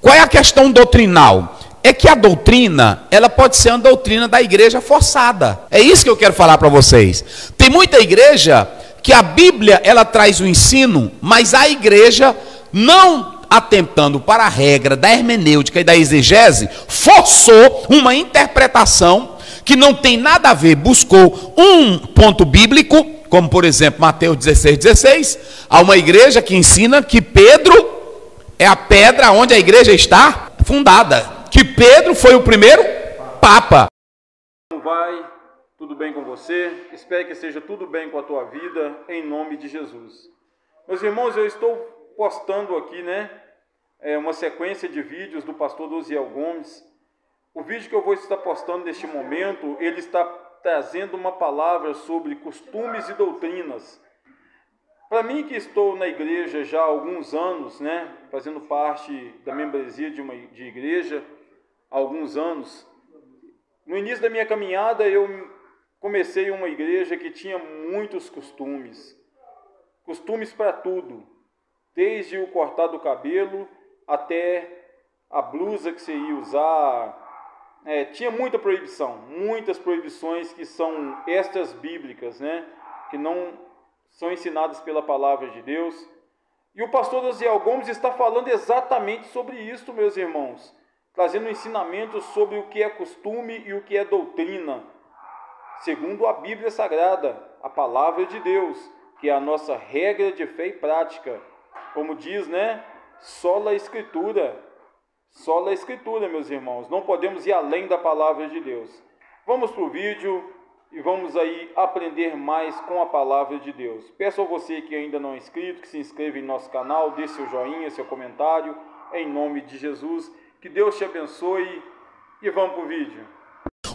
Qual é a questão doutrinal? É que a doutrina, ela pode ser uma doutrina da igreja forçada. É isso que eu quero falar para vocês. Tem muita igreja que a Bíblia, ela traz o ensino, mas a igreja, não atentando para a regra da hermenêutica e da exegese, forçou uma interpretação que não tem nada a ver, buscou um ponto bíblico, como por exemplo Mateus 16:16, há uma igreja que ensina que Pedro é a pedra onde a igreja está fundada, que Pedro foi o primeiro papa. Como vai? Tudo bem com você? Espero que esteja tudo bem com a tua vida, em nome de Jesus. Meus irmãos, eu estou postando aqui, uma sequência de vídeos do pastor Osiel Gomes. O vídeo que eu vou estar postando neste momento, ele está trazendo uma palavra sobre costumes e doutrinas. Para mim, que estou na igreja já há alguns anos, fazendo parte da membresia de igreja há alguns anos, no início da minha caminhada eu comecei uma igreja que tinha muitos costumes para tudo, desde o cortar do cabelo até a blusa que você ia usar. Tinha muita proibição, muitas proibições que são extras bíblicas, que não são ensinadas pela palavra de Deus. E o pastor Osiel Gomes está falando exatamente sobre isso, meus irmãos, trazendo ensinamentos sobre o que é costume e o que é doutrina, segundo a Bíblia Sagrada, a palavra de Deus, que é a nossa regra de fé e prática. Como diz, sola a Escritura. Sola a Escritura, meus irmãos. Não podemos ir além da palavra de Deus. Vamos para o vídeo e vamos aí aprender mais com a palavra de Deus. Peço a você que ainda não é inscrito, que se inscreva em nosso canal, dê seu joinha, seu comentário, em nome de Jesus. Que Deus te abençoe e vamos para o vídeo.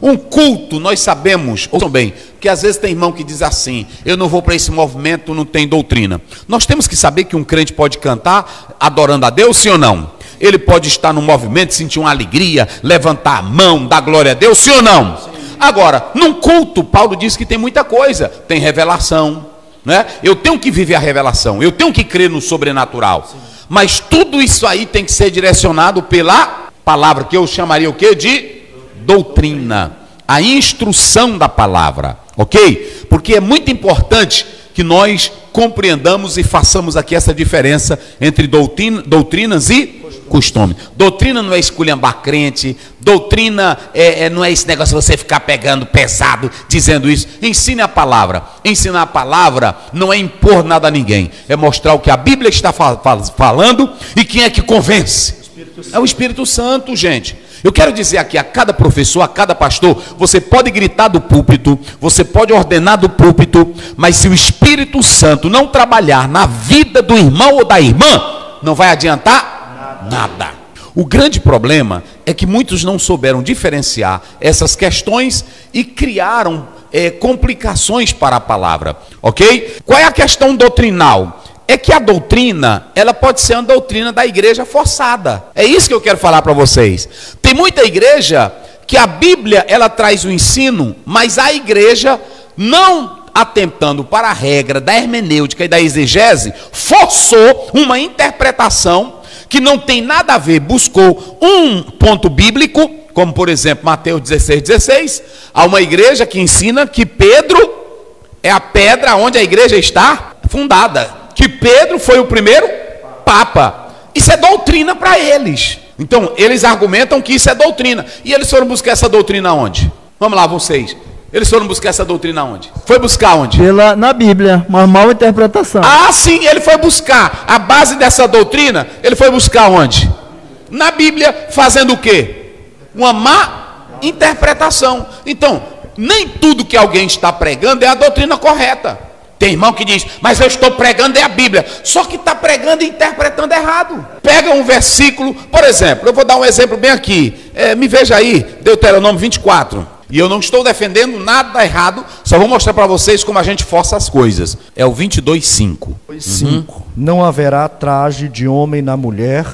Um culto, nós sabemos, ouçam bem, que às vezes tem irmão que diz assim: eu não vou para esse movimento, não tem doutrina. Nós temos que saber que um crente pode cantar adorando a Deus, sim ou não? Ele pode estar no movimento, sentir uma alegria, levantar a mão, dar glória a Deus, sim ou não? Sim. Agora, num culto, Paulo diz que tem muita coisa, tem revelação, eu tenho que viver a revelação, eu tenho que crer no sobrenatural. Sim. Mas tudo isso aí tem que ser direcionado pela palavra, que eu chamaria o quê? De doutrina, a instrução da palavra, ok? Porque é muito importante que nós compreendamos e façamos aqui essa diferença entre doutrinas e costume. Doutrina não é esculhambar crente, doutrina não é esse negócio de você ficar pegando pesado, dizendo isso. Ensine a palavra. Ensinar a palavra não é impor nada a ninguém, é mostrar o que a Bíblia está falando. E quem é que convence? É o Espírito Santo, gente. Eu quero dizer aqui a cada professor, a cada pastor, você pode gritar do púlpito, você pode ordenar do púlpito, mas se o Espírito Santo não trabalhar na vida do irmão ou da irmã, não vai adiantar nada. O grande problema é que muitos não souberam diferenciar essas questões e criaram complicações para a palavra, ok? Qual é a questão doutrinal? É que a doutrina, ela pode ser uma doutrina da igreja forçada. É isso que eu quero falar para vocês. Tem muita igreja que a Bíblia, ela traz o ensino, mas a igreja, não atentando para a regra da hermenêutica e da exegese, forçou uma interpretação que não tem nada a ver, buscou um ponto bíblico, como por exemplo Mateus 16:16, há uma igreja que ensina que Pedro é a pedra onde a igreja está fundada, que Pedro foi o primeiro papa. Isso é doutrina para eles. Então, eles argumentam que isso é doutrina. E eles foram buscar essa doutrina onde? Vamos lá, vocês. Eles foram buscar essa doutrina onde? Foi buscar onde? Na Bíblia, uma mal interpretação. Ah, sim, ele foi buscar. A base dessa doutrina, ele foi buscar onde? Na Bíblia, fazendo o quê? Uma má interpretação. Então, nem tudo que alguém está pregando é a doutrina correta. Tem irmão que diz, mas eu estou pregando é a Bíblia. Só que está pregando e interpretando errado. Pega um versículo, por exemplo, eu vou dar um exemplo bem aqui. Me veja aí, Deuteronômio 24. E eu não estou defendendo nada errado, só vou mostrar para vocês como a gente força as coisas. É o 22:5. 5. Não haverá traje de homem na mulher,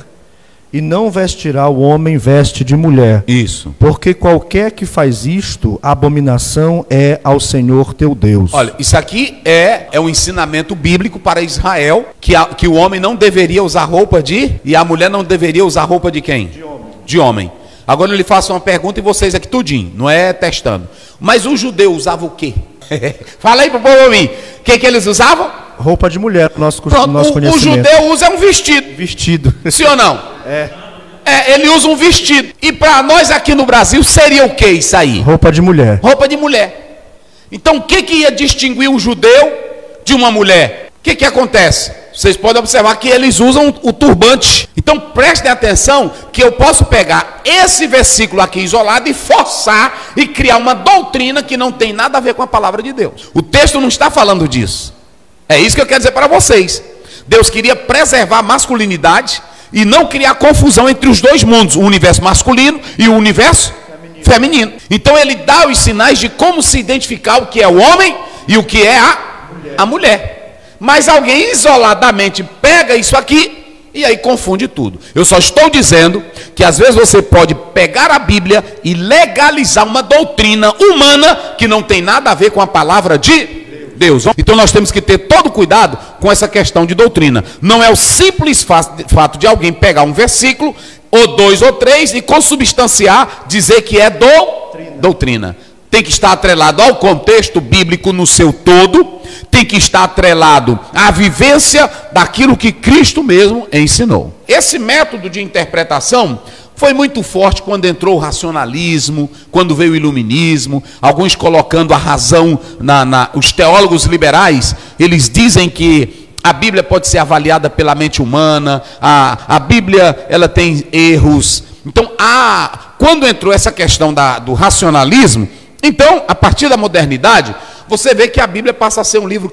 E não vestirá o homem veste de mulher. Isso. Porque qualquer que faz isto, abominação é ao Senhor teu Deus. Olha, isso aqui é um ensinamento bíblico para Israel, que o homem não deveria usar roupa e a mulher não deveria usar roupa de quem? De homem. Agora eu lhe faço uma pergunta e vocês aqui tudinho, não é testando. Mas o judeu usava o quê? Fala aí pro povo mim. O que eles usavam? Roupa de mulher, nosso conhecimento. O judeu usa um vestido. Vestido. Sim ou não? Ele usa um vestido. E para nós aqui no Brasil seria o que isso aí? Roupa de mulher. Roupa de mulher. Então o que ia distinguir um judeu de uma mulher? O que acontece? Vocês podem observar que eles usam o turbante. Então prestem atenção que eu posso pegar esse versículo aqui isolado e forçar e criar uma doutrina que não tem nada a ver com a palavra de Deus. O texto não está falando disso. É isso que eu quero dizer para vocês. Deus queria preservar a masculinidade e não criar confusão entre os dois mundos, o universo masculino e o universo feminino. Então ele dá os sinais de como se identificar o que é o homem e o que é a mulher. Mas alguém isoladamente pega isso aqui e aí confunde tudo. Eu só estou dizendo que às vezes você pode pegar a Bíblia e legalizar uma doutrina humana que não tem nada a ver com a palavra de Deus. Então nós temos que ter todo cuidado com essa questão de doutrina. Não é o simples fato de alguém pegar um versículo, ou dois ou três, e consubstanciar, dizer que é doutrina. Tem que estar atrelado ao contexto bíblico no seu todo, tem que estar atrelado à vivência daquilo que Cristo mesmo ensinou. Esse método de interpretação foi muito forte quando entrou o racionalismo, quando veio o iluminismo, alguns colocando a razão os teólogos liberais, eles dizem que a Bíblia pode ser avaliada pela mente humana, a Bíblia ela tem erros. Então, quando entrou essa questão do racionalismo, então, a partir da modernidade, você vê que a Bíblia passa a ser um livro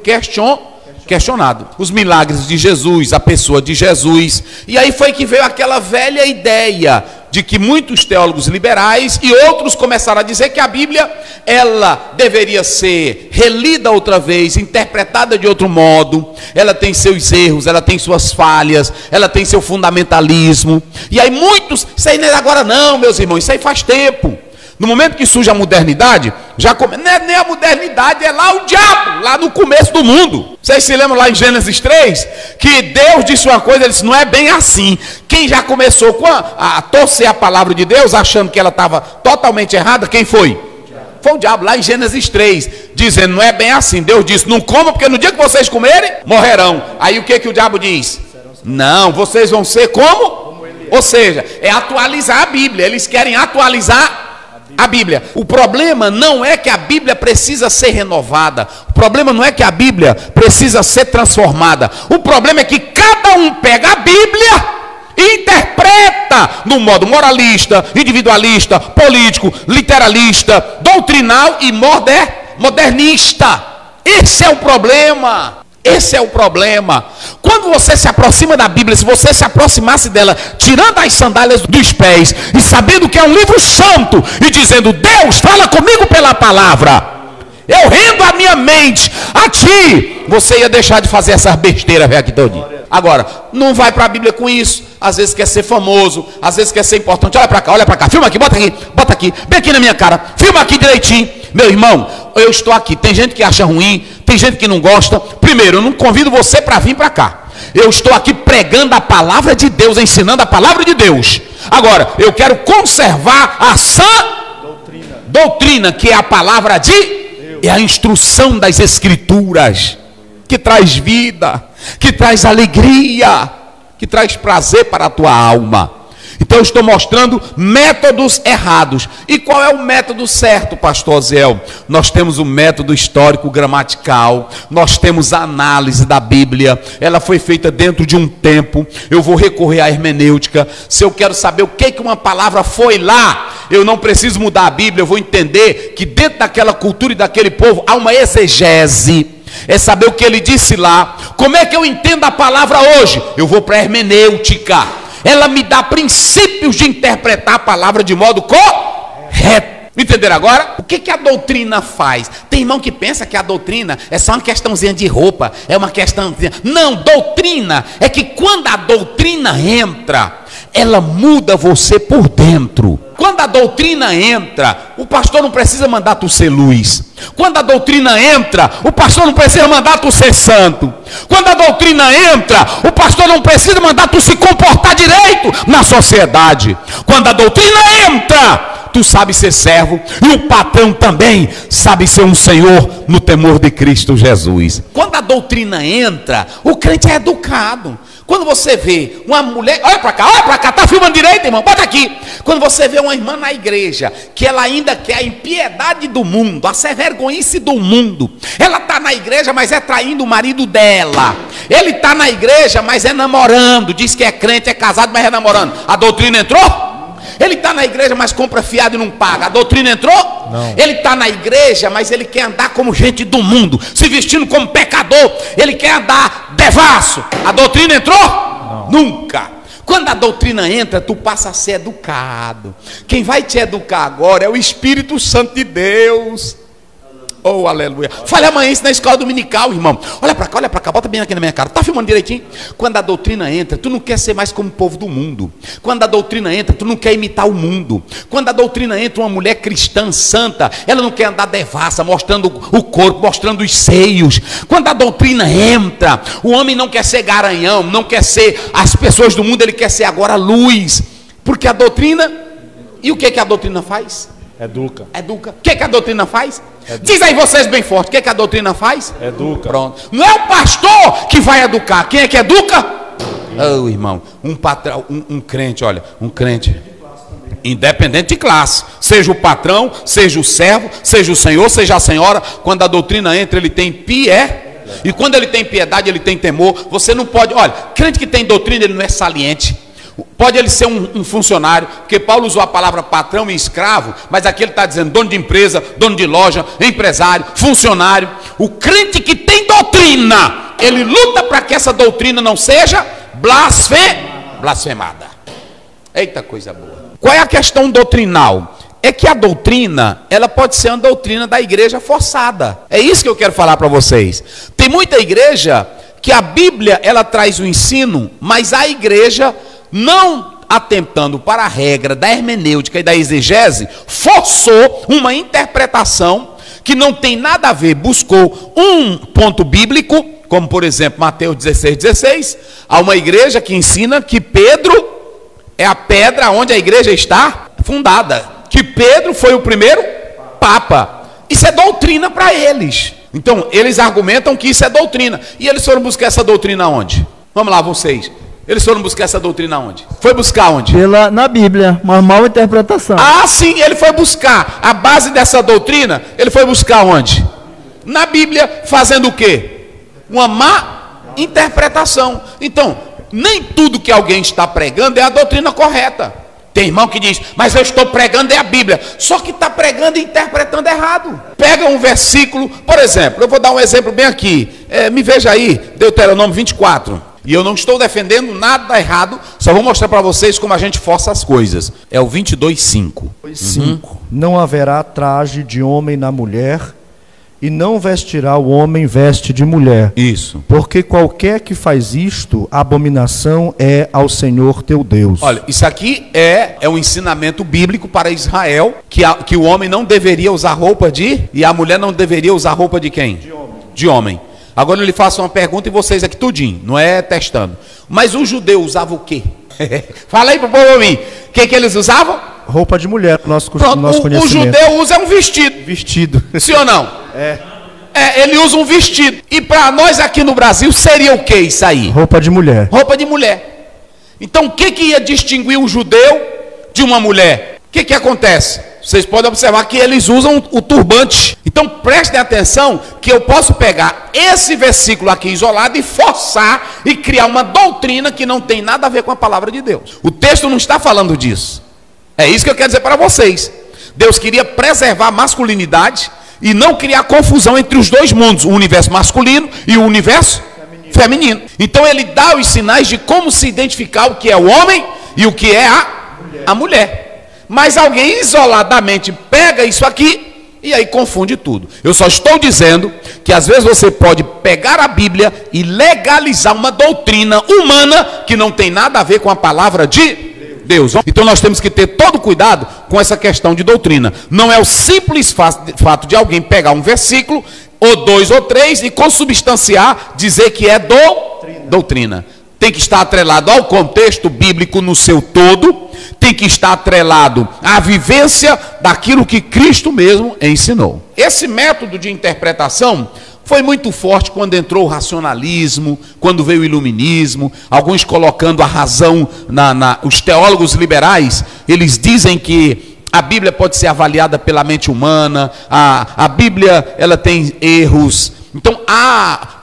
questionado. Os milagres de Jesus, a pessoa de Jesus. E aí foi que veio aquela velha ideia de que muitos teólogos liberais e outros começaram a dizer que a Bíblia, ela deveria ser relida outra vez, interpretada de outro modo. Ela tem seus erros, ela tem suas falhas, ela tem seu fundamentalismo. E aí muitos, isso aí não é agora não, meus irmãos, isso aí faz tempo. No momento que surge a modernidade, não é nem a modernidade, é lá o diabo, lá no começo do mundo. Vocês se lembram lá em Gênesis 3? Que Deus disse uma coisa, ele disse, não é bem assim. Quem já começou a torcer a palavra de Deus, achando que ela estava totalmente errada, quem foi? Foi o diabo, lá em Gênesis 3, dizendo, não é bem assim. Deus disse, não comam, porque no dia que vocês comerem, morrerão. Aí o que o diabo diz? Não, vocês vão ser como? Ou seja, é atualizar a Bíblia. Eles querem atualizar a Bíblia. O problema não é que a Bíblia precisa ser renovada. O problema não é que a Bíblia precisa ser transformada. O problema é que cada um pega a Bíblia e interpreta no modo moralista, individualista, político, literalista, doutrinal e modernista. Esse é o problema. Esse é o problema. Quando você se aproxima da Bíblia, se você se aproximasse dela, tirando as sandálias dos pés e sabendo que é um livro santo e dizendo, Deus, fala comigo pela palavra, eu rendo a minha mente a ti, você ia deixar de fazer essas besteiras aqui todinho. Agora, não vai para a Bíblia com isso. Às vezes quer ser famoso, às vezes quer ser importante. Olha para cá, filma aqui, bota aqui, bem aqui na minha cara, filma aqui direitinho. Meu irmão, eu estou aqui, tem gente que acha ruim, tem gente que não gosta. Primeiro, eu não convido você para vir para cá. Eu estou aqui pregando a palavra de Deus, ensinando a palavra de Deus. Agora, eu quero conservar a sã doutrina, que é a palavra de Deus. É a instrução das Escrituras, que traz vida, que traz alegria, que traz prazer para a tua alma. Então eu estou mostrando métodos errados. E qual é o método certo, pastor Zéu? Nós temos o método histórico gramatical, nós temos a análise da Bíblia, ela foi feita dentro de um tempo. Eu vou recorrer à hermenêutica. Se eu quero saber o que uma palavra foi lá, eu não preciso mudar a Bíblia, eu vou entender que dentro daquela cultura e daquele povo há uma exegese. É saber o que ele disse lá. Como é que eu entendo a palavra hoje? Eu vou para a hermenêutica. Ela me dá princípios de interpretar a palavra de modo correto. Entenderam agora? O que a doutrina faz? Tem irmão que pensa que a doutrina é só uma questãozinha de roupa, é uma questãozinha. Não, doutrina é que quando a doutrina entra, ela muda você por dentro. Quando a doutrina entra, o pastor não precisa mandar tu ser luz. Quando a doutrina entra, o pastor não precisa mandar tu ser santo. Quando a doutrina entra, o pastor não precisa mandar tu se comportar direito na sociedade. Quando a doutrina entra, tu sabe ser servo, e o patrão também sabe ser um senhor no temor de Cristo Jesus. Quando a doutrina entra, o crente é educado. Quando você vê uma mulher, olha para cá, tá filmando direito, irmão, bota aqui. Quando você vê uma irmã na igreja, que ela ainda quer a impiedade do mundo, a servergonhice do mundo, ela está na igreja, mas é traindo o marido dela. Ele está na igreja, mas é namorando, diz que é crente, é casado, mas é namorando. A doutrina entrou? Ele está na igreja, mas compra fiado e não paga. A doutrina entrou? Não. Ele está na igreja, mas ele quer andar como gente do mundo, se vestindo como pecador. Ele quer andar devasso. A doutrina entrou? Não. Nunca. Quando a doutrina entra, tu passa a ser educado. Quem vai te educar agora é o Espírito Santo de Deus. Oh, aleluia. Fale amanhã isso na escola dominical, irmão. Olha para cá, bota bem aqui na minha cara. Tá filmando direitinho? Quando a doutrina entra, tu não quer ser mais como o povo do mundo. Quando a doutrina entra, tu não quer imitar o mundo. Quando a doutrina entra, uma mulher cristã santa, ela não quer andar devassa, mostrando o corpo, mostrando os seios. Quando a doutrina entra, o homem não quer ser garanhão, não quer ser as pessoas do mundo, ele quer ser agora luz. Porque a doutrina, e o que a doutrina faz? Educa. O que a doutrina faz? Educa. Diz aí vocês bem forte, o que a doutrina faz? Educa. Pronto. Não é o pastor que vai educar. Quem é que educa? Oh, irmão, um patrão, um crente, olha, um crente independente de classe, seja o patrão, seja o servo, seja o senhor, seja a senhora, quando a doutrina entra, ele tem e quando ele tem piedade, ele tem temor. Você não pode, olha, crente que tem doutrina, ele não é saliente. Pode ele ser um funcionário, porque Paulo usou a palavra patrão e escravo, mas aqui ele está dizendo dono de empresa, dono de loja, empresário, funcionário. O crente que tem doutrina, ele luta para que essa doutrina não seja blasfemada. Eita coisa boa. Qual é a questão doutrinal? É que a doutrina, ela pode ser uma doutrina da igreja forçada. É isso que eu quero falar para vocês. Tem muita igreja que a Bíblia, ela traz o ensino, mas a igreja, não atentando para a regra da hermenêutica e da exegese, forçou uma interpretação que não tem nada a ver, buscou um ponto bíblico, como por exemplo Mateus 16,16, há uma igreja que ensina que Pedro é a pedra onde a igreja está fundada, que Pedro foi o primeiro papa. Isso é doutrina para eles. Então eles argumentam que isso é doutrina, e eles foram buscar essa doutrina onde? Vamos lá, vocês. Eles foram buscar essa doutrina onde? Foi buscar onde? Na Bíblia, uma mal interpretação. Ah, sim, ele foi buscar a base dessa doutrina. Ele foi buscar onde? Na Bíblia, fazendo o quê? Uma má interpretação. Então, nem tudo que alguém está pregando é a doutrina correta. Tem irmão que diz, mas eu estou pregando é a Bíblia. Só que está pregando e interpretando errado. Pega um versículo, por exemplo, eu vou dar um exemplo bem aqui. Me veja aí, Deuteronômio 24. E eu não estou defendendo nada errado, só vou mostrar para vocês como a gente força as coisas. É o 22:5. 5. Não haverá traje de homem na mulher, e não vestirá o homem veste de mulher. Isso. Porque qualquer que faz isto, abominação é ao Senhor teu Deus. Olha, isso aqui é um ensinamento bíblico para Israel, que o homem não deveria usar roupa e a mulher não deveria usar roupa de quem? De homem. Agora eu lhe faço uma pergunta e vocês aqui tudinho, não é testando. Mas o judeu usava o quê? Fala aí pro povo mim. O que eles usavam? Roupa de mulher, nosso conhecimento. O judeu usa um vestido. Vestido. Sim ou não? Ele usa um vestido. E para nós aqui no Brasil seria o que isso aí? Roupa de mulher. Roupa de mulher. Então o que ia distinguir um judeu de uma mulher? O que acontece? Vocês podem observar que eles usam o turbante. Então prestem atenção que eu posso pegar esse versículo aqui isolado e forçar e criar uma doutrina que não tem nada a ver com a palavra de Deus. O texto não está falando disso. É isso que eu quero dizer para vocês. Deus queria preservar a masculinidade e não criar confusão entre os dois mundos, o universo masculino e o universo feminino. Então ele dá os sinais de como se identificar o que é o homem e o que é a mulher. Mas alguém isoladamente pega isso aqui e aí confunde tudo. Eu só estou dizendo que às vezes você pode pegar a Bíblia e legalizar uma doutrina humana que não tem nada a ver com a palavra de Deus. Então nós temos que ter todo cuidado com essa questão de doutrina. Não é o simples fato de alguém pegar um versículo, ou 2 ou 3, e consubstanciar, dizer que é doutrina. Tem que estar atrelado ao contexto bíblico no seu todo, tem que estar atrelado à vivência daquilo que Cristo mesmo ensinou. Esse método de interpretação foi muito forte quando entrou o racionalismo, quando veio o iluminismo, alguns colocando a razão os teólogos liberais, eles dizem que a Bíblia pode ser avaliada pela mente humana, a Bíblia ela tem erros. Então,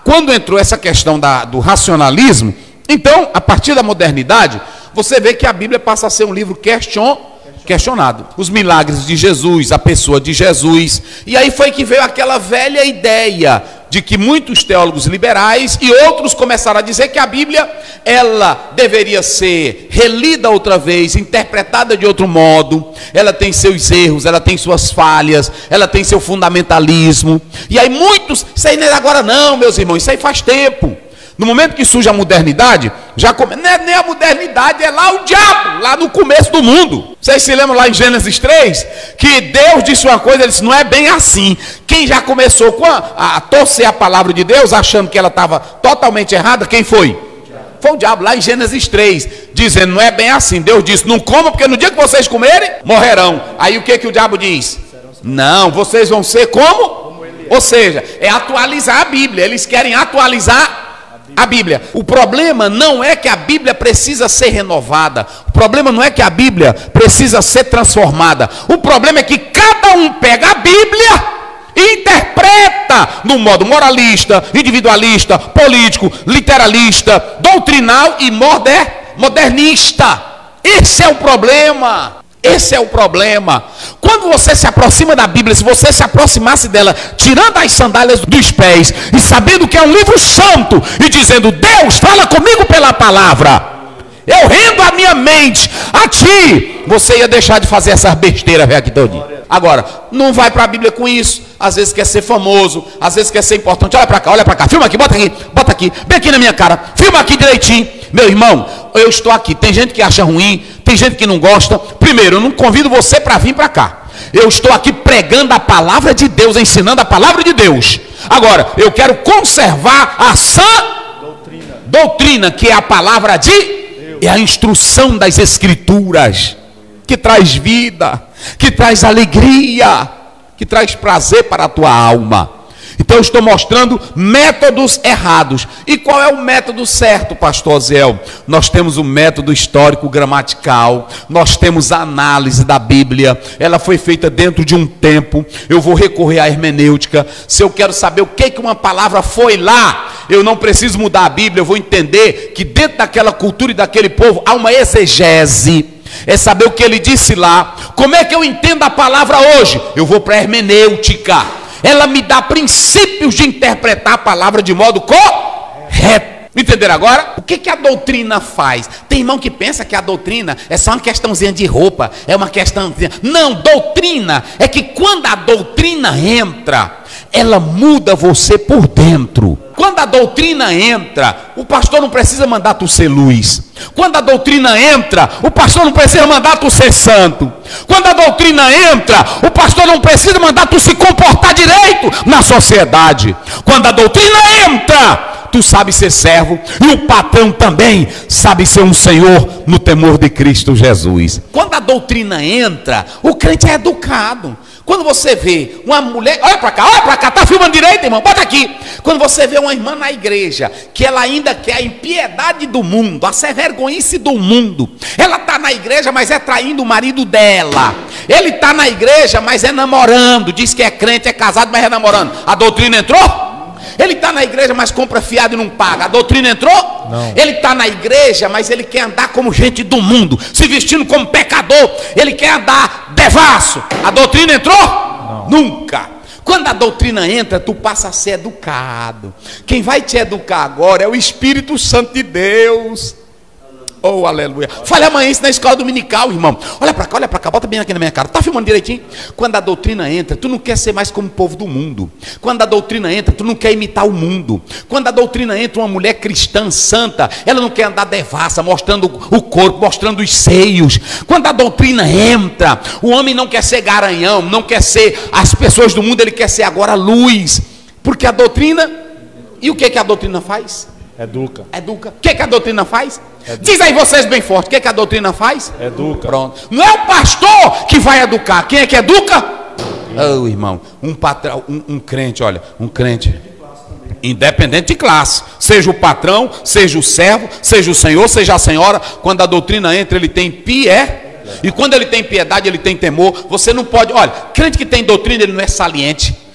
quando entrou essa questão do racionalismo, então, a partir da modernidade, você vê que a Bíblia passa a ser um livro questionado. Os milagres de Jesus, a pessoa de Jesus. E aí foi que veio aquela velha ideia de que muitos teólogos liberais e outros começaram a dizer que a Bíblia, ela deveria ser relida outra vez, interpretada de outro modo. Ela tem seus erros, ela tem suas falhas, ela tem seu fundamentalismo. E aí muitos, isso aí não é agora não, meus irmãos, isso aí faz tempo. No momento que surge a modernidade, não é nem a modernidade, é lá o diabo, lá no começo do mundo. Vocês se lembram lá em Gênesis 3? Que Deus disse uma coisa, ele disse, não é bem assim. Quem já começou a torcer a palavra de Deus, achando que ela estava totalmente errada, quem foi? Foi o diabo, lá em Gênesis 3, dizendo, não é bem assim. Deus disse, não comam, porque no dia que vocês comerem, morrerão. Aí o que o diabo diz? Não, vocês vão ser como? Ou seja, é atualizar a Bíblia. Eles querem atualizar a Bíblia. O problema não é que a Bíblia precisa ser renovada. O problema não é que a Bíblia precisa ser transformada. O problema é que cada um pega a Bíblia e interpreta no modo moralista, individualista, político, literalista, doutrinal e modernista. Esse é o problema. Esse é o problema. Quando você se aproxima da Bíblia, se você se aproximasse dela, tirando as sandálias dos pés e sabendo que é um livro santo e dizendo, Deus, fala comigo pela palavra, eu rendo a minha mente a ti, você ia deixar de fazer essas besteiras aqui todinho. Agora, não vai para a Bíblia com isso. Às vezes quer ser famoso, às vezes quer ser importante. Olha para cá, filma aqui, bota aqui, bem aqui na minha cara, filma aqui direitinho. Meu irmão, eu estou aqui. Tem gente que acha ruim, tem gente que não gosta. Primeiro, eu não convido você para vir para cá. Eu estou aqui pregando a palavra de Deus, ensinando a palavra de Deus. Agora, eu quero conservar a sã doutrina, que é a palavra de Deus. É a instrução das Escrituras, que traz vida, que traz alegria, que traz prazer para a tua alma. Então eu estou mostrando métodos errados. E qual é o método certo, pastor Zéu? Nós temos o método histórico gramatical, nós temos a análise da Bíblia, ela foi feita dentro de um tempo. Eu vou recorrer à hermenêutica. Se eu quero saber o que uma palavra foi lá, eu não preciso mudar a Bíblia, eu vou entender que dentro daquela cultura e daquele povo há uma exegese. É saber o que ele disse lá. Como é que eu entendo a palavra hoje? Eu vou para a hermenêutica. Ela me dá princípios de interpretar a palavra de modo correto. Entenderam agora? O que a doutrina faz? Tem irmão que pensa que a doutrina é só uma questãozinha de roupa, é uma questãozinha. Não, doutrina é que quando a doutrina entra, ela muda você por dentro. Quando a doutrina entra, o pastor não precisa mandar tu ser luz. Quando a doutrina entra, o pastor não precisa mandar tu ser santo. Quando a doutrina entra, o pastor não precisa mandar tu se comportar direito na sociedade. Quando a doutrina entra, tu sabe ser servo, e o patrão também sabe ser um senhor no temor de Cristo Jesus. Quando a doutrina entra, o crente é educado. Quando você vê uma mulher, olha para cá, tá filmando direito, irmão, bota aqui. Quando você vê uma irmã na igreja, que ela ainda quer a impiedade do mundo, a vergonhice do mundo, ela está na igreja, mas é traindo o marido dela. Ele está na igreja, mas é namorando, diz que é crente, é casado, mas é namorando. A doutrina entrou? Ele está na igreja, mas compra fiado e não paga. A doutrina entrou? Não. Ele está na igreja, mas ele quer andar como gente do mundo, se vestindo como pecador. Ele quer andar devasso. A doutrina entrou? Não. Nunca. Quando a doutrina entra, tu passa a ser educado. Quem vai te educar agora é o Espírito Santo de Deus. Oh, aleluia. Fale amanhã isso na escola dominical, irmão. Olha pra cá, bota bem aqui na minha cara. Tá filmando direitinho? Quando a doutrina entra, tu não quer ser mais como o povo do mundo. Quando a doutrina entra, tu não quer imitar o mundo. Quando a doutrina entra, uma mulher cristã santa, ela não quer andar devassa, mostrando o corpo, mostrando os seios. Quando a doutrina entra, o homem não quer ser garanhão, não quer ser as pessoas do mundo, ele quer ser agora luz. Porque a doutrina, e o que a doutrina faz? Educa. Educa. O que a doutrina faz? Educa. Diz aí vocês bem forte, o que a doutrina faz? Educa. Pronto. Não é o pastor que vai educar. Quem é que educa? Oh, irmão, um patrão, um crente, olha, um crente independente de classe, seja o patrão, seja o servo, seja o senhor, seja a senhora, quando a doutrina entra, ele tem e quando ele tem piedade, ele tem temor. Você não pode, olha, crente que tem doutrina, ele não é saliente.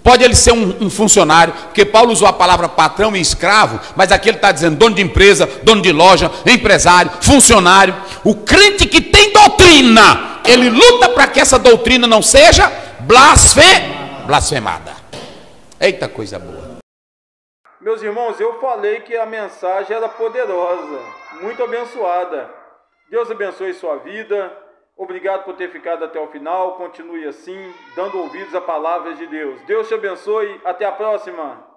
Pode ele ser um funcionário, porque Paulo usou a palavra patrão e escravo, mas aqui ele está dizendo dono de empresa, dono de loja, empresário, funcionário. O crente que tem doutrina, ele luta para que essa doutrina não seja blasfemada. Eita coisa boa. Meus irmãos, eu falei que a mensagem era poderosa, muito abençoada. Deus abençoe sua vida. Obrigado por ter ficado até o final. Continue assim, dando ouvidos à palavra de Deus. Deus te abençoe. Até a próxima.